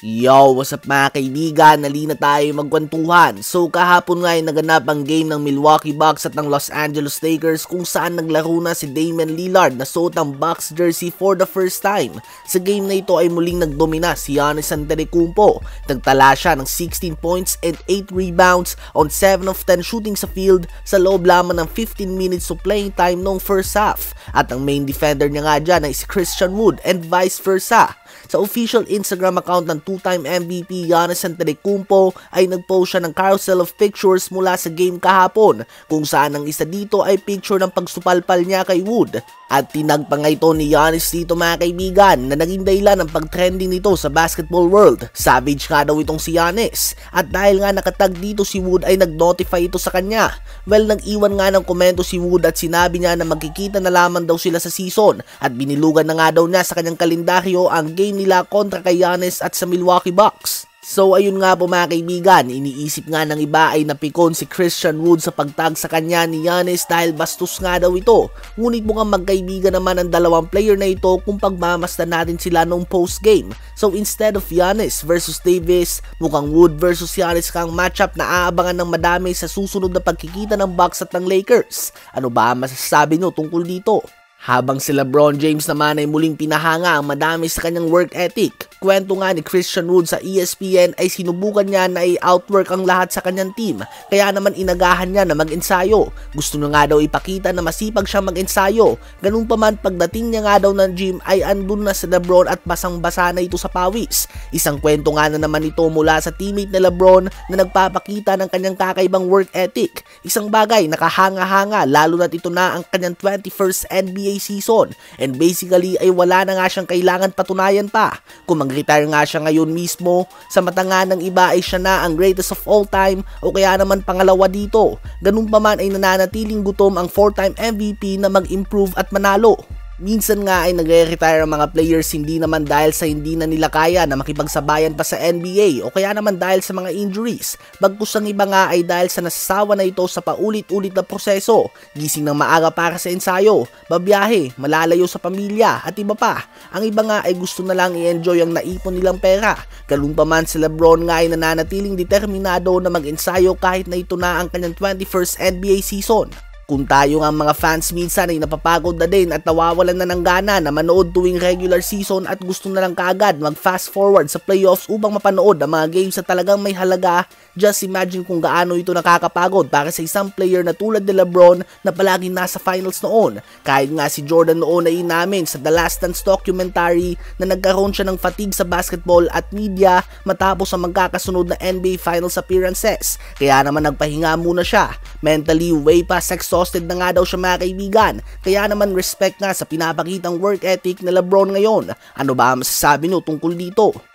Yo, what's up mga kaibigan? Nali na tayo magkwentuhan. So kahapon nga ay naganap ang game ng Milwaukee Bucks at ng Los Angeles Lakers kung saan naglaro na si Damian Lillard na suot ang Bucks jersey for the first time. Sa game na ito ay muling nagdomina si Giannis Antetokounmpo. Nagtala siya ng 16 points and 8 rebounds on 7 of 10 shooting sa field sa loob lamang ng 15 minutes of playing time noong first half. At ang main defender niya nga dyan ay si Christian Wood and vice versa. Sa official Instagram account ng two-time MVP Giannis Antetokounmpo ay nagpost siya ng carousel of pictures mula sa game kahapon kung saan ang isa dito ay picture ng pagsupalpal niya kay Wood. At tinag pa nga ito ni Giannis dito mga kaibigan na naging dahilan ng pag-trending nito sa basketball world. Savage nga daw itong si Giannis at dahil nga nakatag dito si Wood ay nag-notify ito sa kanya. Well, nag-iwan nga ng komento si Wood at sinabi niya na magkikita na lamang daw sila sa season at binilugan na nga daw niya sa kanyang kalendaryo ang game nila kontra kay Giannis at sa Milwaukee Bucks. So ayun nga po mga kaibigan, iniisip nga ng iba ay napikon si Christian Wood sa pagtag sa kanya ni Giannis dahil bastos nga daw ito. Ngunit mukhang magkaibigan naman ang dalawang player na ito kung pagmamasdan natin sila noong post-game. So instead of Giannis versus Davis, mukhang Wood versus Giannis kang matchup na aabangan ng madami sa susunod na pagkikita ng Bucks at ng Lakers. Ano ba masasabi nyo tungkol dito? Habang si LeBron James naman ay muling pinahanga ang madami sa kanyang work ethic. Kwento nga ni Christian Wood sa ESPN ay sinubukan niya na i-outwork ang lahat sa kanyang team. Kaya naman inagahan niya na mag-ensayo. Gusto niya nga daw ipakita na masipag siyang mag-ensayo. Ganun pa man pagdating niya nga daw ng gym ay andun na si LeBron at basang-basa na ito sa pawis. Isang kwento nga na naman ito mula sa teammate ni LeBron na nagpapakita ng kanyang kakaibang work ethic. Isang bagay nakahanga-hanga lalo na't ito na ang kanyang 21st NBA season and basically ay wala na nga siyang kailangan patunayan pa. Kung mag-retire nga siya ngayon mismo, sa mata nga ng iba ay siya na ang greatest of all time o kaya naman pangalawa dito. Ganun pa man ay nananatiling gutom ang 4-time MVP na mag-improve at manalo. Minsan nga ay nagre-retire ang mga players hindi naman dahil sa hindi na nila kaya na makipagsabayan pa sa NBA o kaya naman dahil sa mga injuries. Bagkus ang iba nga ay dahil sa nasasawa na ito sa paulit-ulit na proseso, gising ng maaga para sa ensayo, babiyahe, malalayo sa pamilya at iba pa. Ang iba nga ay gusto na lang i-enjoy ang naipon nilang pera. Ganun pa man si LeBron nga ay nananatiling determinado na mag-ensayo kahit na ito na ang kanyang 21st NBA season. Kung tayo nga mga fans minsan ay napapagod na din at nawawalan na ng gana na manood tuwing regular season at gusto na lang kaagad mag fast forward sa playoffs upang mapanood ang mga games na talagang may halaga, just imagine kung gaano ito nakakapagod para sa isang player na tulad ni LeBron na palaging nasa finals noon. Kahit nga si Jordan noon ay inamin sa The Last Dance documentary na nagkaroon siya ng fatigue sa basketball at media matapos ang magkakasunod na NBA Finals appearances. Kaya naman nagpahinga muna siya. Mentally way past exhausted na nga daw siya mga kaibigan. Kaya naman respect nga sa pinapakitang work ethic ni LeBron ngayon. Ano ba masasabi nyo tungkol dito?